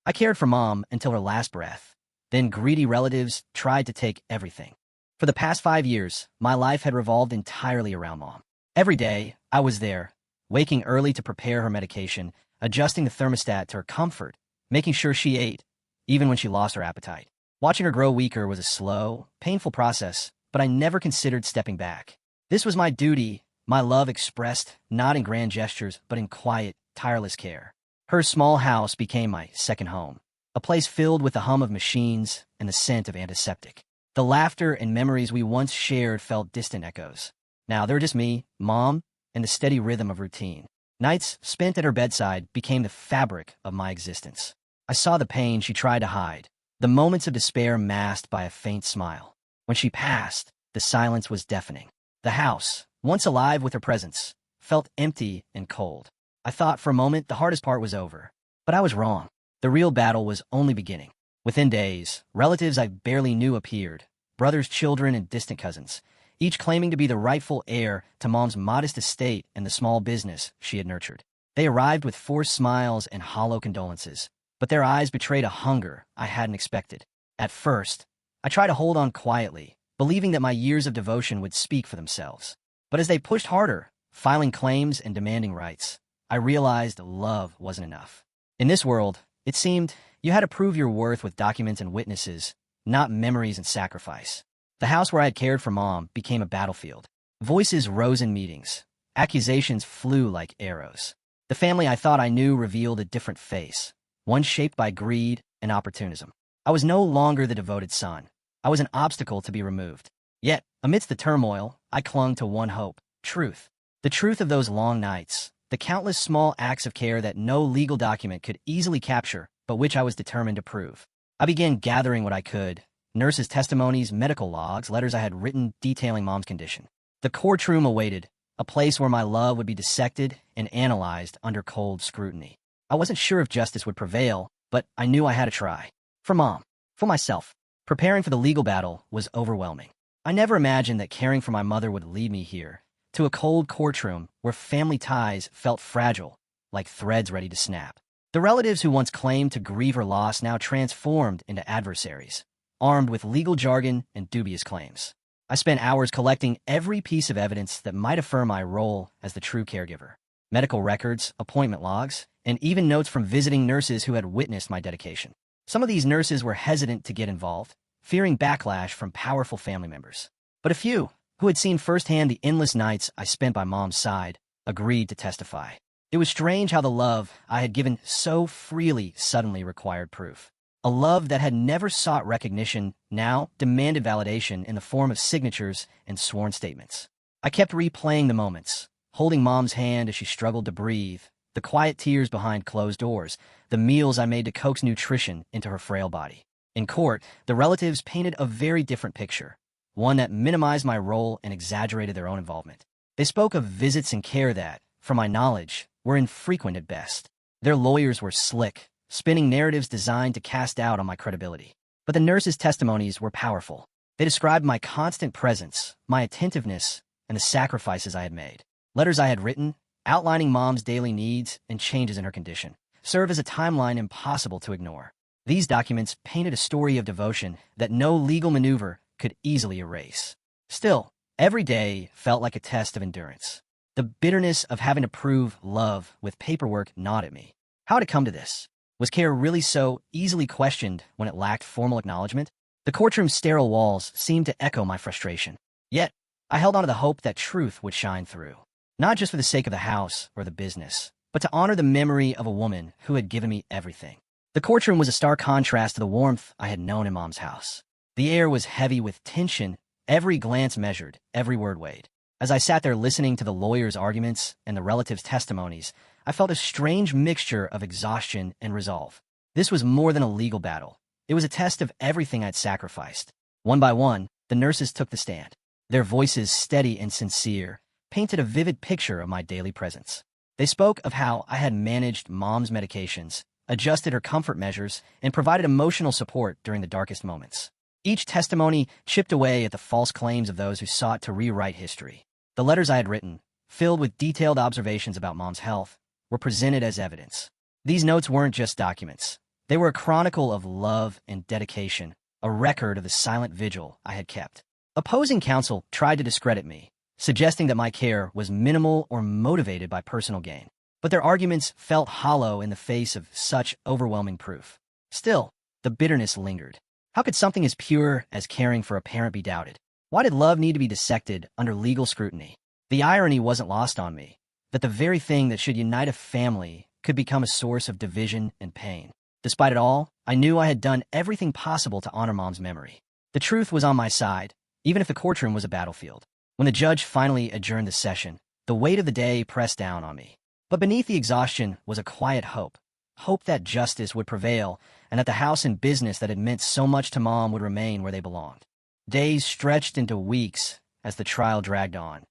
I cared for Mom until her last breath. Then greedy relatives tried to take everything. For the past 5 years, my life had revolved entirely around Mom. Every day, I was there, waking early to prepare her medication, adjusting the thermostat to her comfort, making sure she ate, even when she lost her appetite. Watching her grow weaker was a slow, painful process, but I never considered stepping back. This was my duty, my love expressed not in grand gestures, but in quiet, tireless care. Her small house became my second home, a place filled with the hum of machines and the scent of antiseptic. The laughter and memories we once shared felt distant echoes. Now they were just me, Mom, and the steady rhythm of routine. Nights spent at her bedside became the fabric of my existence. I saw the pain she tried to hide, the moments of despair masked by a faint smile. When she passed, the silence was deafening. The house, once alive with her presence, felt empty and cold. I thought for a moment the hardest part was over, but I was wrong. The real battle was only beginning. Within days, relatives I barely knew appeared, brothers, children, and distant cousins, each claiming to be the rightful heir to Mom's modest estate and the small business she had nurtured. They arrived with forced smiles and hollow condolences, but their eyes betrayed a hunger I hadn't expected. At first, I tried to hold on quietly, believing that my years of devotion would speak for themselves. But as they pushed harder, filing claims and demanding rights, I realized love wasn't enough. In this world, it seemed you had to prove your worth with documents and witnesses, not memories and sacrifice. The house where I had cared for Mom became a battlefield. Voices rose in meetings. Accusations flew like arrows. The family I thought I knew revealed a different face, one shaped by greed and opportunism. I was no longer the devoted son. I was an obstacle to be removed. Yet, amidst the turmoil, I clung to one hope: truth. The truth of those long nights, the countless small acts of care that no legal document could easily capture, but which I was determined to prove. I began gathering what I could: nurses' testimonies, medical logs, letters I had written detailing Mom's condition. The courtroom awaited, a place where my love would be dissected and analyzed under cold scrutiny. I wasn't sure if justice would prevail, but I knew I had to try. For Mom, for myself. Preparing for the legal battle was overwhelming. I never imagined that caring for my mother would lead me here, to a cold courtroom where family ties felt fragile, like threads ready to snap. The relatives who once claimed to grieve her loss now transformed into adversaries, armed with legal jargon and dubious claims. I spent hours collecting every piece of evidence that might affirm my role as the true caregiver. Medical records, appointment logs, and even notes from visiting nurses who had witnessed my dedication. Some of these nurses were hesitant to get involved, fearing backlash from powerful family members. But a few, who had seen firsthand the endless nights I spent by Mom's side, agreed to testify. It was strange how the love I had given so freely suddenly required proof. A love that had never sought recognition now demanded validation in the form of signatures and sworn statements. I kept replaying the moments, holding Mom's hand as she struggled to breathe, the quiet tears behind closed doors, the meals I made to coax nutrition into her frail body. In court, the relatives painted a very different picture, one that minimized my role and exaggerated their own involvement. They spoke of visits and care that, from my knowledge, were infrequent at best. Their lawyers were slick, spinning narratives designed to cast doubt on my credibility. But the nurses' testimonies were powerful. They described my constant presence, my attentiveness, and the sacrifices I had made. Letters I had written, outlining Mom's daily needs and changes in her condition, serve as a timeline impossible to ignore. These documents painted a story of devotion that no legal maneuver could easily erase. Still, every day felt like a test of endurance. The bitterness of having to prove love with paperwork gnawed at me. How had it come to this? Was care really so easily questioned when it lacked formal acknowledgement? The courtroom's sterile walls seemed to echo my frustration. Yet, I held on to the hope that truth would shine through. Not just for the sake of the house or the business, but to honor the memory of a woman who had given me everything. The courtroom was a stark contrast to the warmth I had known in Mom's house. The air was heavy with tension, every glance measured, every word weighed. As I sat there listening to the lawyers' arguments and the relatives' testimonies, I felt a strange mixture of exhaustion and resolve. This was more than a legal battle. It was a test of everything I'd sacrificed. One by one, the nurses took the stand. Their voices, steady and sincere, painted a vivid picture of my daily presence. They spoke of how I had managed Mom's medications, adjusted her comfort measures, and provided emotional support during the darkest moments. Each testimony chipped away at the false claims of those who sought to rewrite history. The letters I had written, filled with detailed observations about Mom's health, were presented as evidence. These notes weren't just documents. They were a chronicle of love and dedication, a record of the silent vigil I had kept. Opposing counsel tried to discredit me, suggesting that my care was minimal or motivated by personal gain. But their arguments felt hollow in the face of such overwhelming proof. Still, the bitterness lingered. How could something as pure as caring for a parent be doubted? Why did love need to be dissected under legal scrutiny? The irony wasn't lost on me, that the very thing that should unite a family could become a source of division and pain. Despite it all, I knew I had done everything possible to honor Mom's memory. The truth was on my side, even if the courtroom was a battlefield. When the judge finally adjourned the session, the weight of the day pressed down on me. But beneath the exhaustion was a quiet hope that justice would prevail and that the house and business that had meant so much to Mom would remain where they belonged. Days stretched into weeks as the trial dragged on,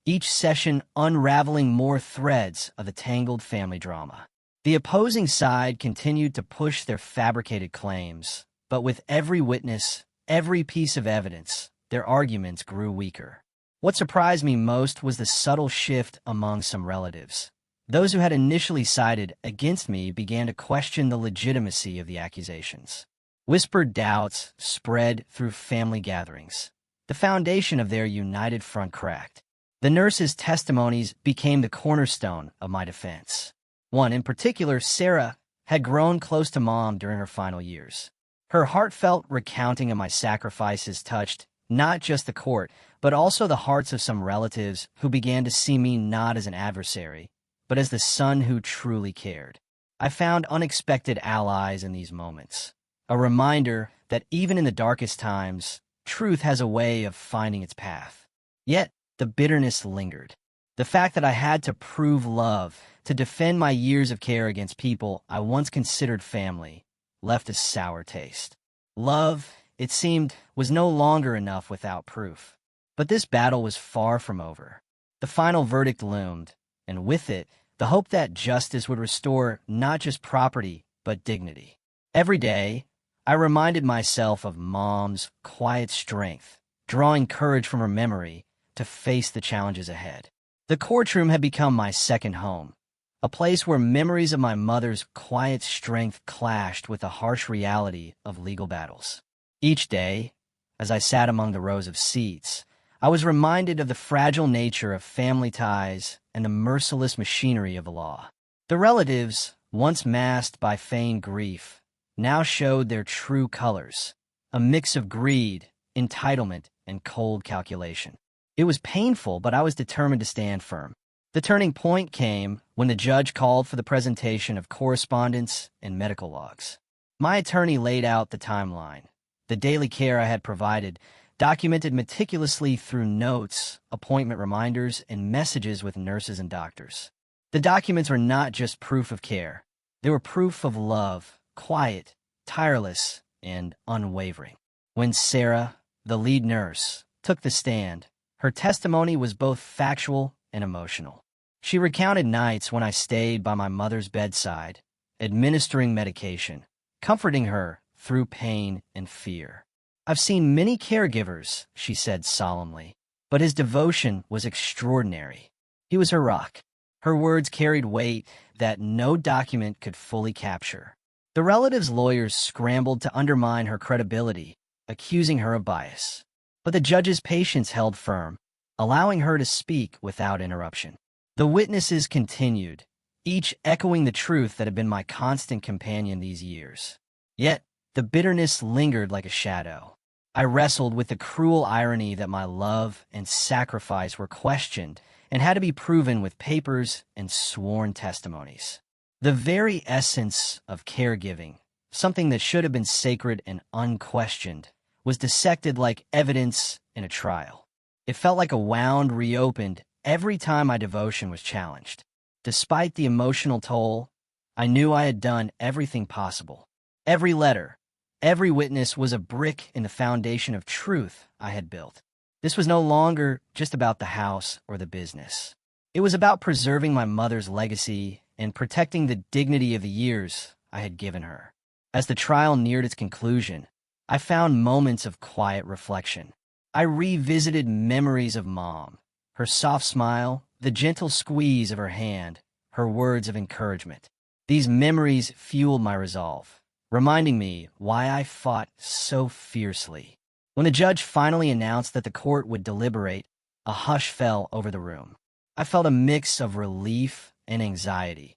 each session unraveling more threads of the tangled family drama. The opposing side continued to push their fabricated claims, but with every witness, every piece of evidence, their arguments grew weaker. What surprised me most was the subtle shift among some relatives. Those who had initially sided against me began to question the legitimacy of the accusations. Whispered doubts spread through family gatherings. The foundation of their united front cracked. The nurses' testimonies became the cornerstone of my defense. One in particular, Sarah, had grown close to Mom during her final years. Her heartfelt recounting of my sacrifices touched not just the court, but also the hearts of some relatives who began to see me not as an adversary, but as the son who truly cared. I found unexpected allies in these moments. A reminder that even in the darkest times, truth has a way of finding its path. Yet, the bitterness lingered. The fact that I had to prove love, to defend my years of care against people I once considered family, left a sour taste. Love, it seemed, was no longer enough without proof. But this battle was far from over. The final verdict loomed, and with it, the hope that justice would restore not just property, but dignity. Every day, I reminded myself of Mom's quiet strength, drawing courage from her memory to face the challenges ahead. The courtroom had become my second home, a place where memories of my mother's quiet strength clashed with the harsh reality of legal battles. Each day, as I sat among the rows of seats, I was reminded of the fragile nature of family ties and the merciless machinery of the law. The relatives, once masked by feigned grief, now showed their true colors, a mix of greed, entitlement, and cold calculation. It was painful, but I was determined to stand firm. The turning point came when the judge called for the presentation of correspondence and medical logs. My attorney laid out the timeline, the daily care I had provided, documented meticulously through notes, appointment reminders, and messages with nurses and doctors. The documents were not just proof of care. They were proof of love, quiet, tireless, and unwavering. When Sarah, the lead nurse, took the stand, her testimony was both factual and emotional. She recounted nights when I stayed by my mother's bedside, administering medication, comforting her through pain and fear. "I've seen many caregivers," she said solemnly, but his devotion was extraordinary. He was her rock. Her words carried weight that no document could fully capture. The relative's lawyers scrambled to undermine her credibility, accusing her of bias. But the judge's patience held firm, allowing her to speak without interruption. The witnesses continued, each echoing the truth that had been my constant companion these years. Yet, the bitterness lingered like a shadow. I wrestled with the cruel irony that my love and sacrifice were questioned and had to be proven with papers and sworn testimonies. The very essence of caregiving, something that should have been sacred and unquestioned, was dissected like evidence in a trial. It felt like a wound reopened every time my devotion was challenged. Despite the emotional toll, I knew I had done everything possible. Every letter, every witness was a brick in the foundation of truth I had built. This was no longer just about the house or the business. It was about preserving my mother's legacy and protecting the dignity of the years I had given her. As the trial neared its conclusion, I found moments of quiet reflection. I revisited memories of Mom, her soft smile, the gentle squeeze of her hand, her words of encouragement. These memories fueled my resolve, reminding me why I fought so fiercely. When the judge finally announced that the court would deliberate, a hush fell over the room. I felt a mix of relief and anxiety,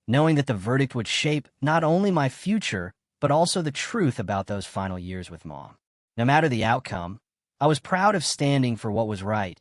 knowing that the verdict would shape not only my future, but also the truth about those final years with Mom. No matter the outcome, I was proud of standing for what was right,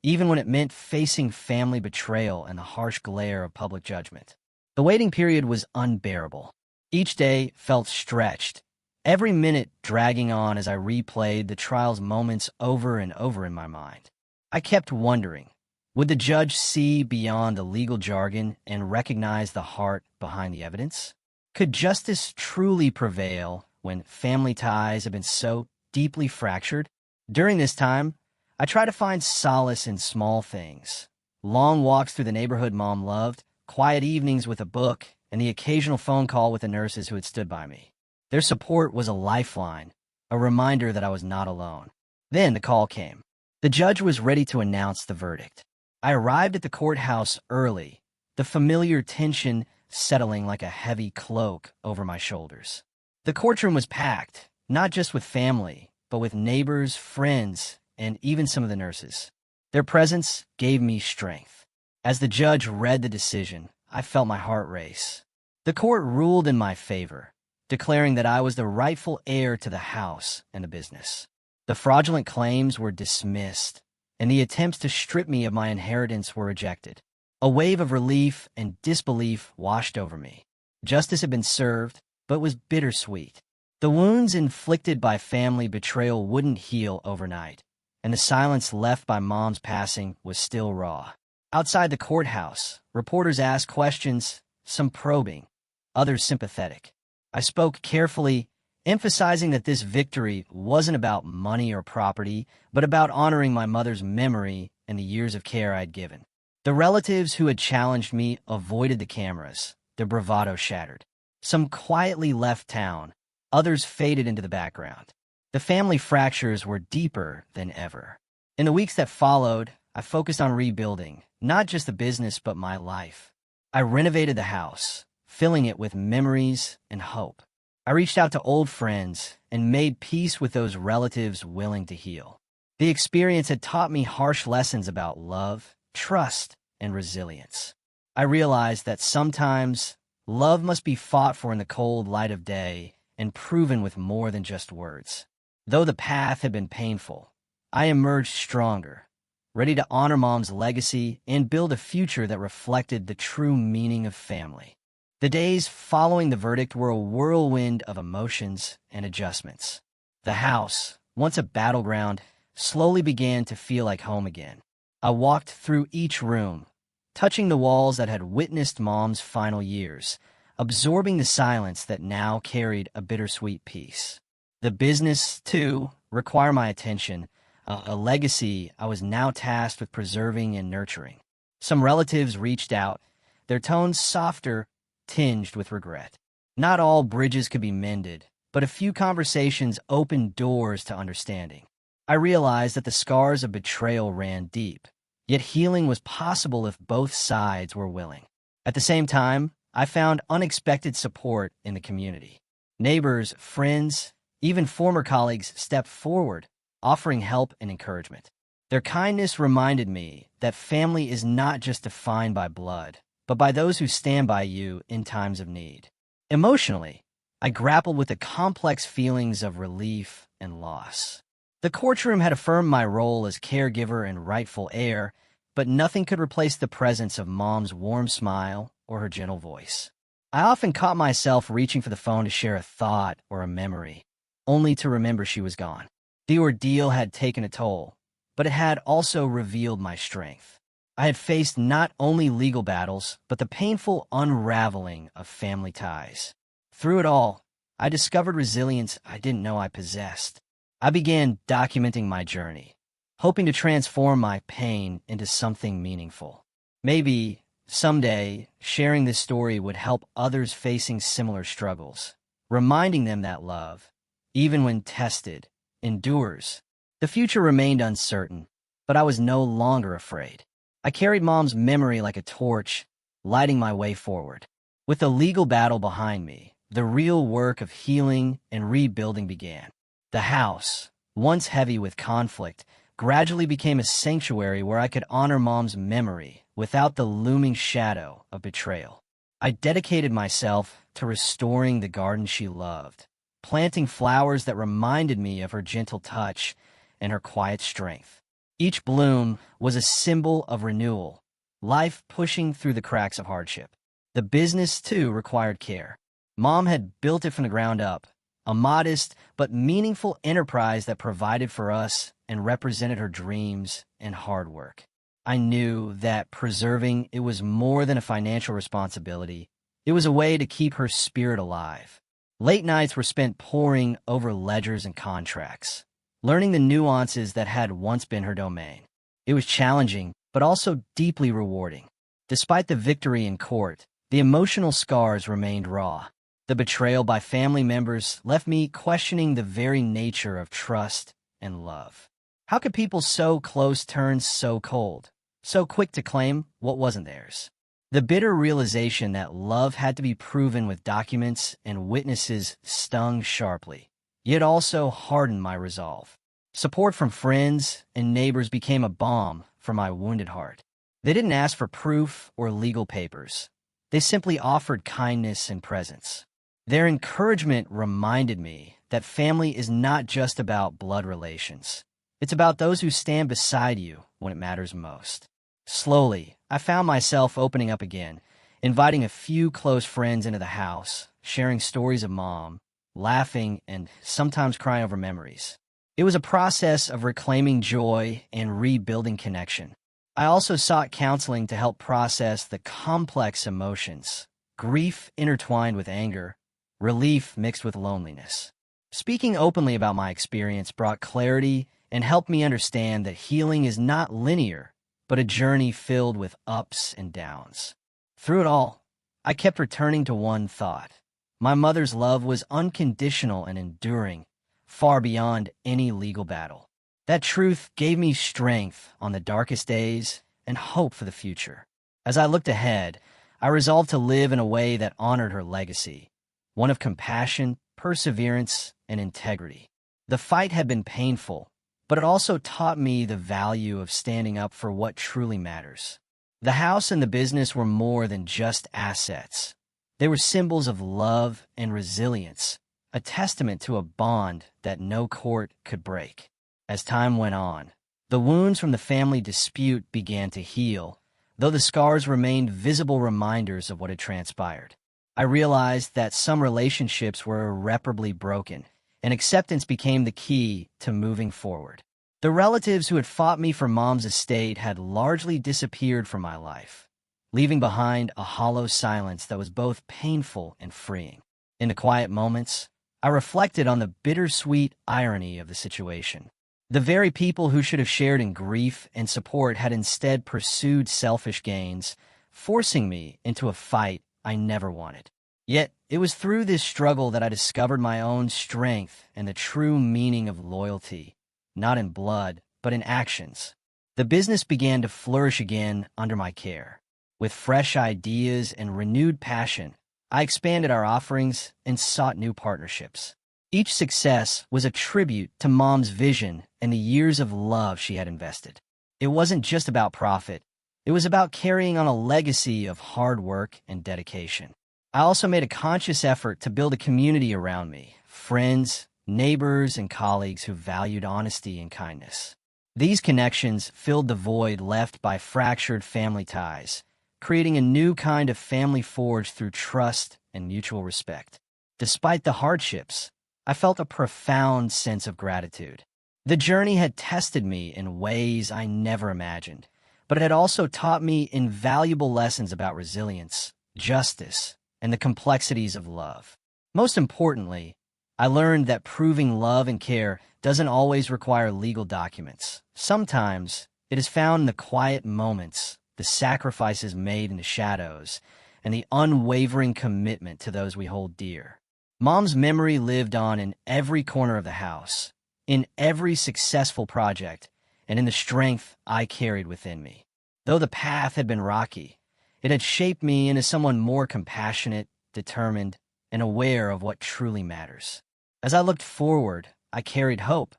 even when it meant facing family betrayal and the harsh glare of public judgment. The waiting period was unbearable. Each day felt stretched, every minute dragging on as I replayed the trial's moments over and over in my mind. I kept wondering, would the judge see beyond the legal jargon and recognize the heart behind the evidence? Could justice truly prevail when family ties have been so deeply fractured? During this time, I try to find solace in small things. Long walks through the neighborhood Mom loved, quiet evenings with a book, and the occasional phone call with the nurses who had stood by me. Their support was a lifeline, a reminder that I was not alone. Then the call came. The judge was ready to announce the verdict. I arrived at the courthouse early, the familiar tension settling like a heavy cloak over my shoulders. The courtroom was packed, not just with family, but with neighbors, friends, and even some of the nurses. Their presence gave me strength. As the judge read the decision, I felt my heart race. The court ruled in my favor, declaring that I was the rightful heir to the house and the business. The fraudulent claims were dismissed, and the attempts to strip me of my inheritance were rejected. A wave of relief and disbelief washed over me. Justice had been served, but was bittersweet. The wounds inflicted by family betrayal wouldn't heal overnight, and the silence left by Mom's passing was still raw. Outside the courthouse, reporters asked questions, some probing, others sympathetic. I spoke carefully, emphasizing that this victory wasn't about money or property, but about honoring my mother's memory and the years of care I'd given. The relatives who had challenged me avoided the cameras, their bravado shattered. Some quietly left town, others faded into the background. The family fractures were deeper than ever. In the weeks that followed, I focused on rebuilding, not just the business but my life. I renovated the house, filling it with memories and hope. I reached out to old friends and made peace with those relatives willing to heal. The experience had taught me harsh lessons about love, trust, and resilience. I realized that sometimes love must be fought for in the cold light of day and proven with more than just words. Though the path had been painful, I emerged stronger, ready to honor Mom's legacy and build a future that reflected the true meaning of family. The days following the verdict were a whirlwind of emotions and adjustments. The house, once a battleground, slowly began to feel like home again. I walked through each room, touching the walls that had witnessed Mom's final years, absorbing the silence that now carried a bittersweet peace. The business, too, required my attention, a legacy I was now tasked with preserving and nurturing. Some relatives reached out, their tones softer, tinged with regret. Not all bridges could be mended, but a few conversations opened doors to understanding. I realized that the scars of betrayal ran deep, yet healing was possible if both sides were willing. At the same time, I found unexpected support in the community. Neighbors, friends, even former colleagues stepped forward, offering help and encouragement. Their kindness reminded me that family is not just defined by blood, but by those who stand by you in times of need. Emotionally, I grappled with the complex feelings of relief and loss. The courtroom had affirmed my role as caregiver and rightful heir, but nothing could replace the presence of Mom's warm smile or her gentle voice. I often caught myself reaching for the phone to share a thought or a memory, only to remember she was gone. The ordeal had taken a toll, but it had also revealed my strength. I had faced not only legal battles, but the painful unraveling of family ties. Through it all, I discovered resilience I didn't know I possessed. I began documenting my journey, hoping to transform my pain into something meaningful. Maybe, someday, sharing this story would help others facing similar struggles, reminding them that love, even when tested, endures. The future remained uncertain, but I was no longer afraid. I carried Mom's memory like a torch, lighting my way forward. With the legal battle behind me, the real work of healing and rebuilding began. The house, once heavy with conflict, gradually became a sanctuary where I could honor Mom's memory without the looming shadow of betrayal. I dedicated myself to restoring the garden she loved, planting flowers that reminded me of her gentle touch and her quiet strength. Each bloom was a symbol of renewal, life pushing through the cracks of hardship. The business, too, required care. Mom had built it from the ground up, a modest but meaningful enterprise that provided for us and represented her dreams and hard work. I knew that preserving it was more than a financial responsibility. It was a way to keep her spirit alive. Late nights were spent poring over ledgers and contracts, learning the nuances that had once been her domain. It was challenging, but also deeply rewarding. Despite the victory in court, the emotional scars remained raw. The betrayal by family members left me questioning the very nature of trust and love. How could people so close turn so cold, so quick to claim what wasn't theirs? The bitter realization that love had to be proven with documents and witnesses stung sharply, yet also hardened my resolve. Support from friends and neighbors became a balm for my wounded heart. They didn't ask for proof or legal papers. They simply offered kindness and presence. Their encouragement reminded me that family is not just about blood relations. It's about those who stand beside you when it matters most. Slowly, I found myself opening up again, inviting a few close friends into the house, sharing stories of Mom, laughing, and sometimes crying over memories. It was a process of reclaiming joy and rebuilding connection. I also sought counseling to help process the complex emotions, grief intertwined with anger, relief mixed with loneliness. Speaking openly about my experience brought clarity and helped me understand that healing is not linear, but a journey filled with ups and downs. Through it all, I kept returning to one thought. My mother's love was unconditional and enduring, far beyond any legal battle. That truth gave me strength on the darkest days and hope for the future. As I looked ahead, I resolved to live in a way that honored her legacy, one of compassion, perseverance, and integrity. The fight had been painful, but it also taught me the value of standing up for what truly matters. The house and the business were more than just assets. They were symbols of love and resilience, a testament to a bond that no court could break. As time went on, the wounds from the family dispute began to heal, though the scars remained visible reminders of what had transpired. I realized that some relationships were irreparably broken, and acceptance became the key to moving forward. The relatives who had fought me for Mom's estate had largely disappeared from my life, leaving behind a hollow silence that was both painful and freeing. In the quiet moments, I reflected on the bittersweet irony of the situation. The very people who should have shared in grief and support had instead pursued selfish gains, forcing me into a fight I never wanted. Yet, it was through this struggle that I discovered my own strength and the true meaning of loyalty, not in blood, but in actions. The business began to flourish again under my care. With fresh ideas and renewed passion, I expanded our offerings and sought new partnerships. Each success was a tribute to Mom's vision and the years of love she had invested. It wasn't just about profit. It was about carrying on a legacy of hard work and dedication. I also made a conscious effort to build a community around me, friends, neighbors, and colleagues who valued honesty and kindness. These connections filled the void left by fractured family ties, creating a new kind of family forged through trust and mutual respect. Despite the hardships, I felt a profound sense of gratitude. The journey had tested me in ways I never imagined, but it had also taught me invaluable lessons about resilience, justice, and the complexities of love. Most importantly, I learned that proving love and care doesn't always require legal documents. Sometimes it is found in the quiet moments, the sacrifices made in the shadows, and the unwavering commitment to those we hold dear. Mom's memory lived on in every corner of the house, in every successful project, and in the strength I carried within me. Though the path had been rocky, it had shaped me into someone more compassionate, determined, and aware of what truly matters. As I looked forward, I carried hope,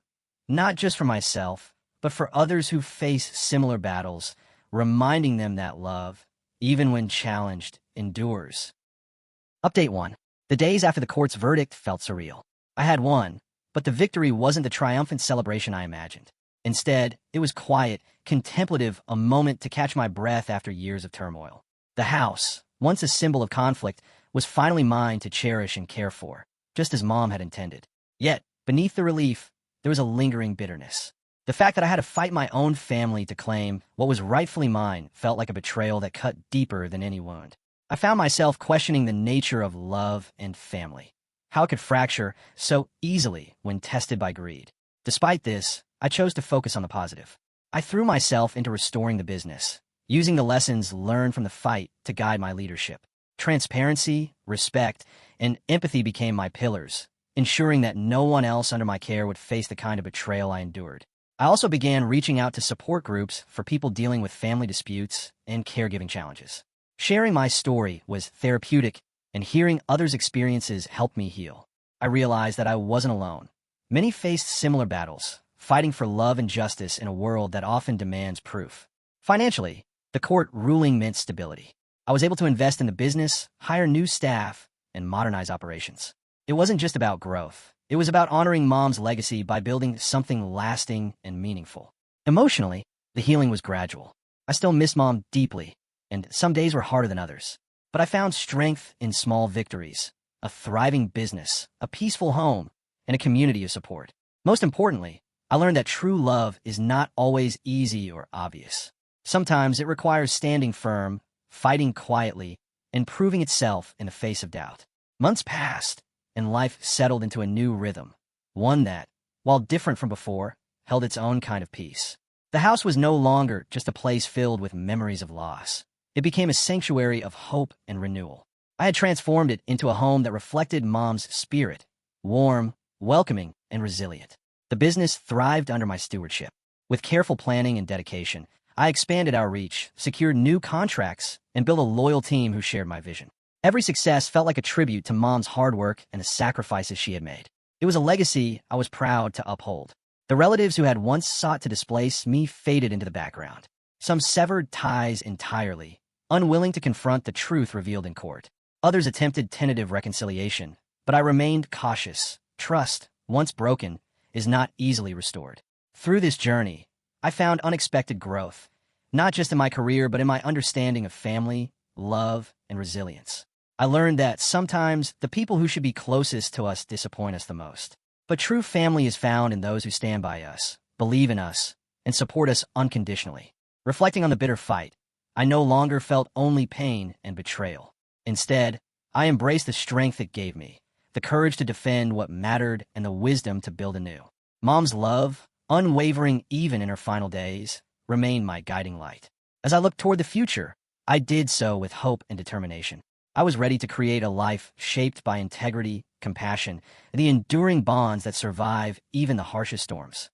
not just for myself, but for others who face similar battles, reminding them that love, even when challenged, endures. Update 1. The days after the court's verdict felt surreal. I had won, but the victory wasn't the triumphant celebration I imagined. Instead, it was quiet, contemplative, a moment to catch my breath after years of turmoil. The house, once a symbol of conflict, was finally mine to cherish and care for, just as Mom had intended. Yet, beneath the relief, there was a lingering bitterness. The fact that I had to fight my own family to claim what was rightfully mine felt like a betrayal that cut deeper than any wound. I found myself questioning the nature of love and family, how it could fracture so easily when tested by greed. Despite this, I chose to focus on the positive. I threw myself into restoring the business, using the lessons learned from the fight to guide my leadership. Transparency, respect, and empathy became my pillars, ensuring that no one else under my care would face the kind of betrayal I endured. I also began reaching out to support groups for people dealing with family disputes and caregiving challenges. Sharing my story was therapeutic, and hearing others' experiences helped me heal. I realized that I wasn't alone. Many faced similar battles, fighting for love and justice in a world that often demands proof. Financially, the court ruling meant stability. I was able to invest in the business, hire new staff, and modernize operations. It wasn't just about growth. It was about honoring Mom's legacy by building something lasting and meaningful. Emotionally, the healing was gradual. I still miss Mom deeply, and some days were harder than others. But I found strength in small victories, a thriving business, a peaceful home, and a community of support. Most importantly, I learned that true love is not always easy or obvious. Sometimes it requires standing firm, fighting quietly, and proving itself in the face of doubt. Months passed, and life settled into a new rhythm, one that, while different from before, held its own kind of peace. The house was no longer just a place filled with memories of loss. It became a sanctuary of hope and renewal. I had transformed it into a home that reflected Mom's spirit, warm, welcoming, and resilient. The business thrived under my stewardship. With careful planning and dedication, I expanded our reach, secured new contracts, and built a loyal team who shared my vision. Every success felt like a tribute to Mom's hard work and the sacrifices she had made. It was a legacy I was proud to uphold. The relatives who had once sought to displace me faded into the background. Some severed ties entirely, unwilling to confront the truth revealed in court. Others attempted tentative reconciliation, but I remained cautious. Trust, once broken, is not easily restored. Through this journey, I found unexpected growth, not just in my career, but in my understanding of family, love, and resilience. I learned that sometimes the people who should be closest to us disappoint us the most. But true family is found in those who stand by us, believe in us, and support us unconditionally. Reflecting on the bitter fight, I no longer felt only pain and betrayal. Instead, I embraced the strength it gave me, the courage to defend what mattered, and the wisdom to build anew. Mom's love, unwavering even in her final days, remained my guiding light. As I looked toward the future, I did so with hope and determination. I was ready to create a life shaped by integrity, compassion, and the enduring bonds that survive even the harshest storms.